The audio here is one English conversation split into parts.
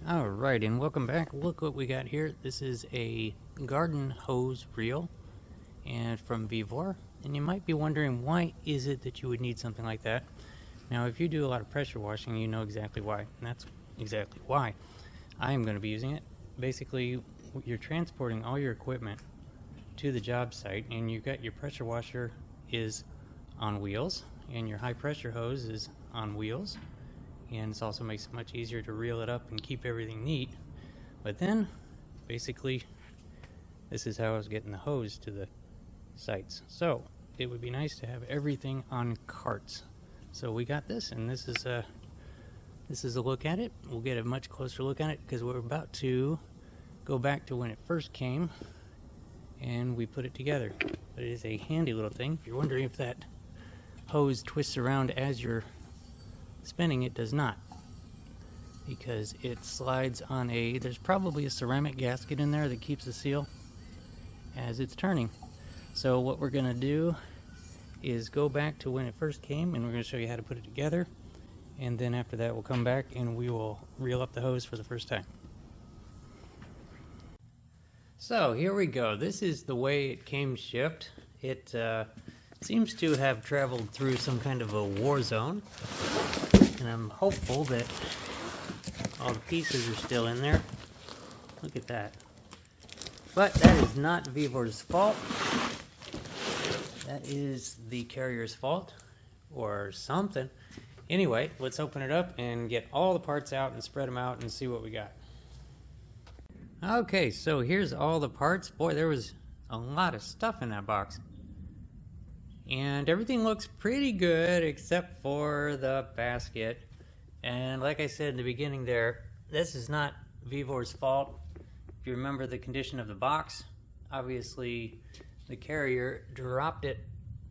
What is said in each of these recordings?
Alright, and welcome back. Look what we got here. This is a garden hose reel and from VEVOR. And you might be wondering, why is it that you would need something like that? Now, if you do a lot of pressure washing, you know exactly why. And that's exactly why I am going to be using it. Basically, you're transporting all your equipment to the job site, and you've got your pressure washer is on wheels, and your high pressure hose is on wheels. And it also makes it much easier to reel it up and keep everything neat. But then, basically, this is how I was getting the hose to the sites. So, it would be nice to have everything on carts. So we got this, and this is a look at it. We'll get a much closer look at it because we're about to go back to when it first came, and we put it together. But it is a handy little thing. If you're wondering if that hose twists around as you're spinning, it does not, because it slides on there's probably a ceramic gasket in there that keeps the seal as it's turning. So what we're going to do is go back to when it first came, and we're going to show you how to put it together, and then after that we'll come back and we will reel up the hose for the first time. So here we go. This is the way it came shipped. It seems to have traveled through some kind of a war zone, and I'm hopeful that all the pieces are still in there. Look at that. But that is not VEVOR's fault. That is the carrier's fault, or something. Anyway, let's open it up and get all the parts out and spread them out and see what we got. Okay, so here's all the parts. Boy, there was a lot of stuff in that box. And everything looks pretty good except for the basket. And like I said in the beginning there, this is not VEVOR's fault. If you remember the condition of the box, obviously the carrier dropped it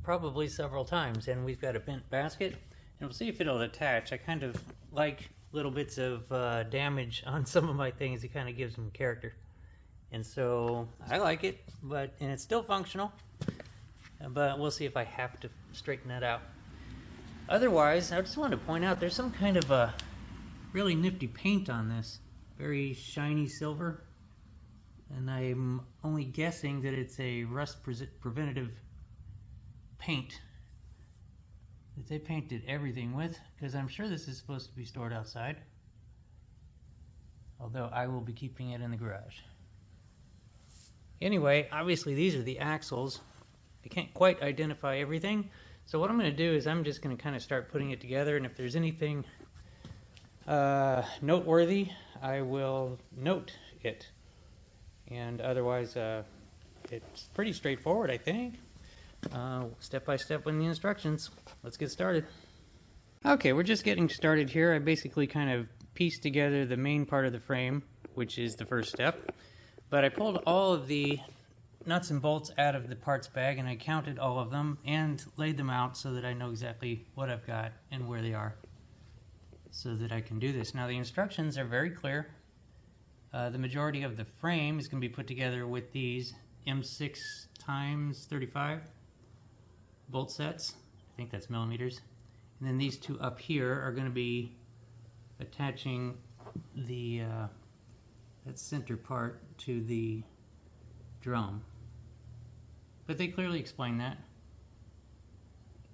probably several times, and we've got a bent basket, and we'll see if it'll attach. I kind of like little bits of damage on some of my things. It kind of gives them character, and so I like it, and it's still functional. But we'll see if I have to straighten that out. Otherwise, I just wanted to point out there's some kind of a really nifty paint on this. Very shiny silver. And I'm only guessing that it's a rust preventative paint that they painted everything with, because I'm sure this is supposed to be stored outside. Although I will be keeping it in the garage. Anyway, obviously these are the axles. I can't quite identify everything, so what I'm going to do is I'm just going to kind of start putting it together, and if there's anything noteworthy, I will note it. And otherwise, it's pretty straightforward, I think. Step by step with the instructions. Let's get started. Okay, we're just getting started here. I basically kind of pieced together the main part of the frame, which is the first step. But I pulled all of the nuts and bolts out of the parts bag, and I counted all of them and laid them out so that I know exactly what I've got and where they are, so that I can do this. Now the instructions are very clear. The majority of the frame is going to be put together with these M6 x 35 bolt sets. I think that's millimeters. And then these two up here are going to be attaching the that center part to the drum. But they clearly explain that.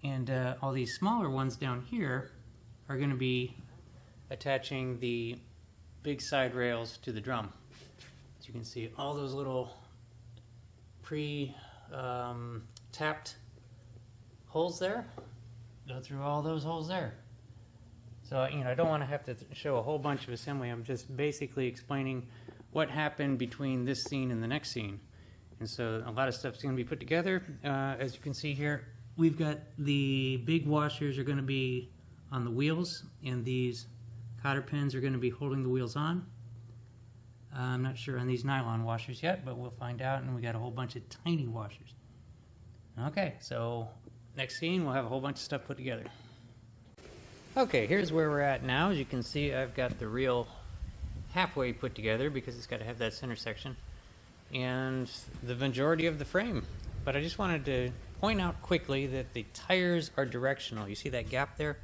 And all these smaller ones down here are going to be attaching the big side rails to the drum. As you can see, all those little tapped holes there go through all those holes there. So I don't want to have to show a whole bunch of assembly. I'm just basically explaining what happened between this scene and the next scene. And so a lot of stuff is going to be put together. As you can see here, we've got the big washers are going to be on the wheels, and these cotter pins are going to be holding the wheels on. I'm not sure on these nylon washers yet, but we'll find out. And we got a whole bunch of tiny washers. Okay, so next scene we'll have a whole bunch of stuff put together. Okay, here's where we're at now. As you can see, I've got the reel halfway put together because it's got to have that center section and the majority of the frame. But I just wanted to point out quickly that the tires are directional. You see that gap there?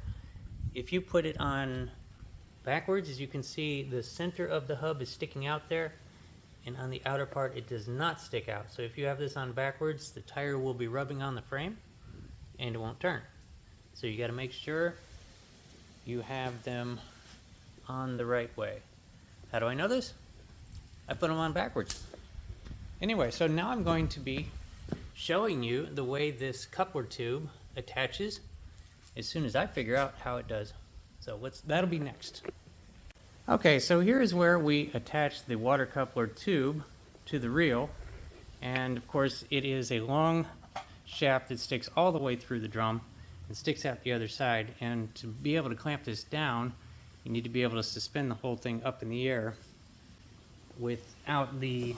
If you put it on backwards, as you can see, the center of the hub is sticking out there, and on the outer part it does not stick out. So if you have this on backwards, the tire will be rubbing on the frame and it won't turn. So you got to make sure you have them on the right way. How do I know this? I put them on backwards. Anyway, so now I'm going to be showing you the way this coupler tube attaches as soon as I figure out how it does. So that'll be next. Okay, so here is where we attach the water coupler tube to the reel. And of course it is a long shaft that sticks all the way through the drum and sticks out the other side. And to be able to clamp this down, you need to be able to suspend the whole thing up in the air without the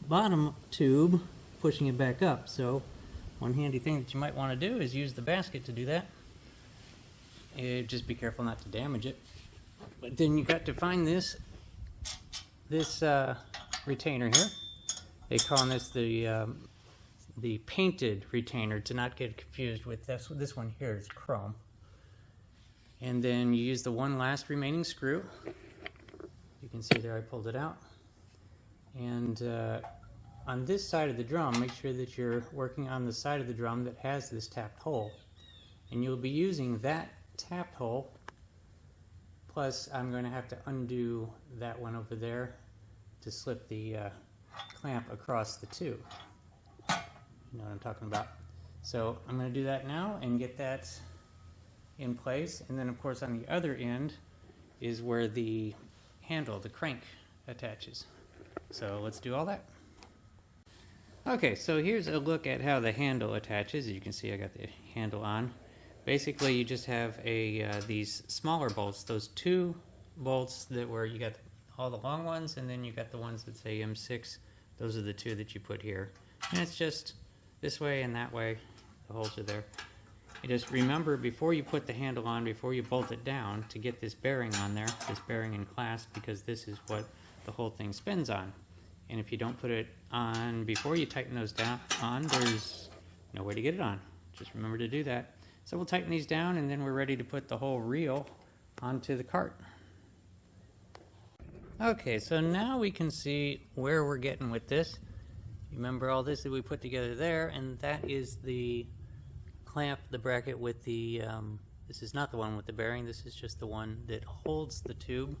bottom tube pushing it back up. So one handy thing that you might want to do is use the basket to do that. Just be careful not to damage it. But then you got to find this retainer here. They call this the painted retainer, to not get confused with this one here is chrome. And then you use the one last remaining screw. You can see there I pulled it out. And on this side of the drum, make sure that you're working on the side of the drum that has this tapped hole. And you'll be using that tapped hole, plus I'm going to have to undo that one over there to slip the clamp across the tube. You know what I'm talking about. So I'm going to do that now and get that in place. And then of course on the other end is where the handle, the crank, attaches. So let's do all that. Okay, so here's a look at how the handle attaches. As you can see, I got the handle on. Basically, you just have these smaller bolts, those two bolts that were, you got all the long ones, and then you got the ones that say M6. Those are the two that you put here. And it's just this way and that way. The holes are there. You just remember, before you put the handle on, before you bolt it down, to get this bearing on there, this bearing and clasp, because this is what the whole thing spins on. And if you don't put it on before you tighten those down there's no way to get it on. Just remember to do that. So we'll tighten these down, and then we're ready to put the whole reel onto the cart. Okay, so now we can see where we're getting with this. Remember all this that we put together there, and that is the clamp, the bracket with the, this is not the one with the bearing, this is just the one that holds the tube.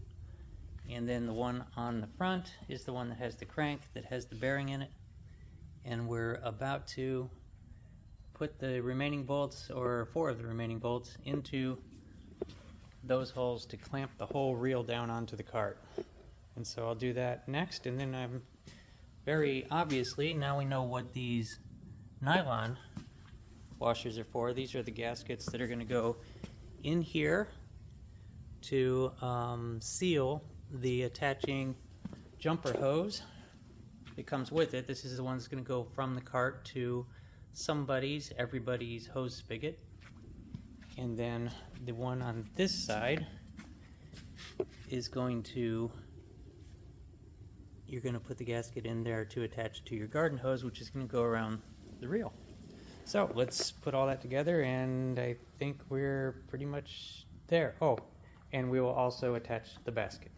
And then the one on the front is the one that has the crank, that has the bearing in it. And we're about to put the remaining bolts, or 4 of the remaining bolts, into those holes to clamp the whole reel down onto the cart. And so I'll do that next, and then I'm very obviously, now we know what these nylon washers are for. These are the gaskets that are going to go in here to seal the attaching jumper hose that comes with it. This is the one that's going to go from the cart to everybody's hose spigot. And then the one on this side is going to, you're going to put the gasket in there to attach to your garden hose, which is going to go around the reel. So let's put all that together, and I think we're pretty much there. Oh, and we will also attach the basket.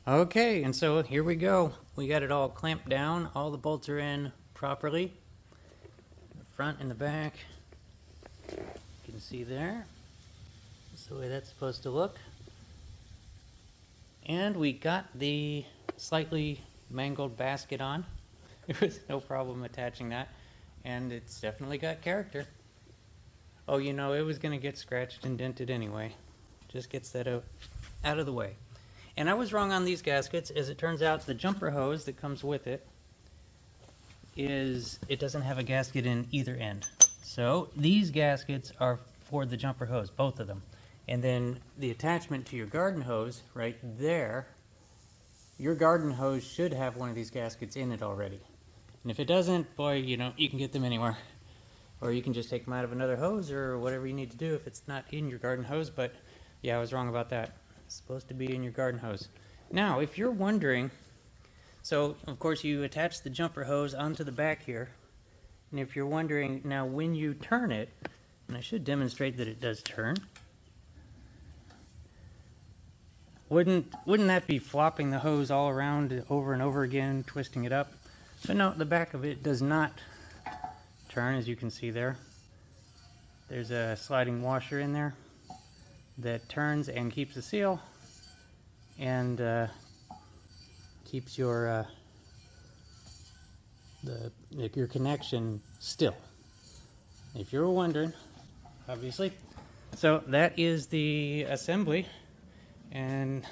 Okay, and so here we go. We got it all clamped down. All the bolts are in properly. The front and the back. You can see there. That's the way that's supposed to look. And we got the slightly mangled basket on. There was no problem attaching that. And it's definitely got character. Oh, you know, it was going to get scratched and dented anyway. Just gets that out of the way. And I was wrong on these gaskets. As it turns out, the jumper hose that comes with it doesn't have a gasket in either end. So these gaskets are for the jumper hose, both of them. And then the attachment to your garden hose right there, your garden hose should have one of these gaskets in it already. And if it doesn't, boy, you know, you can get them anywhere. Or you can just take them out of another hose or whatever you need to do if it's not in your garden hose. But yeah, I was wrong about that. It's supposed to be in your garden hose. Now, if you're wondering, so of course you attach the jumper hose onto the back here. And if you're wondering, now when you turn it, and I should demonstrate that it does turn. Wouldn't that be flopping the hose all around over and over again, twisting it up? But no, the back of it does not turn, as you can see there. There's a sliding washer in there that turns and keeps the seal and keeps your your connection still, if you were wondering, obviously. So that is the assembly, and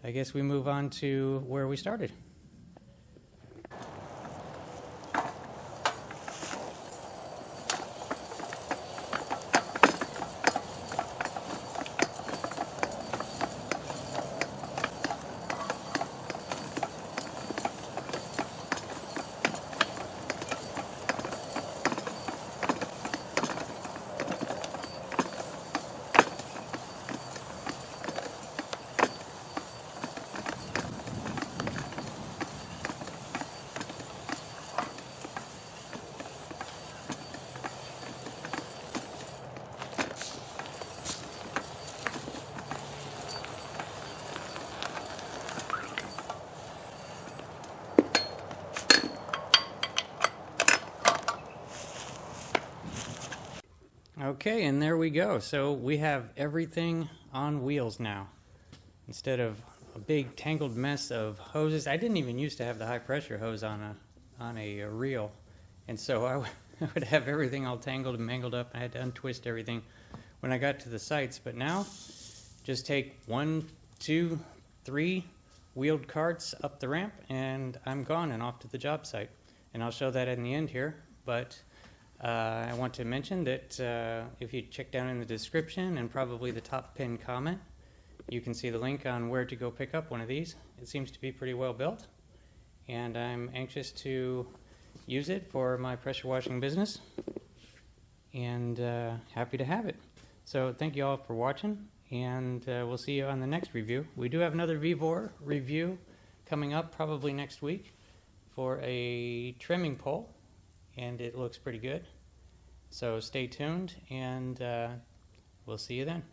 I guess we move on to where we started. Okay, and there we go. So we have everything on wheels now. Instead of a big tangled mess of hoses. I didn't even used to have the high pressure hose on a reel. And so I would have everything all tangled and mangled up. I had to untwist everything when I got to the sites. But now, just take 1, 2, 3 wheeled carts up the ramp and I'm gone and off to the job site. And I'll show that in the end here. But I want to mention that if you check down in the description and probably the top pinned comment, you can see the link on where to go pick up one of these. It seems to be pretty well built, and I'm anxious to use it for my pressure washing business, and happy to have it. So thank you all for watching, and we'll see you on the next review. We do have another VEVOR review coming up probably next week for a trimming pole, and it looks pretty good. So stay tuned, and we'll see you then.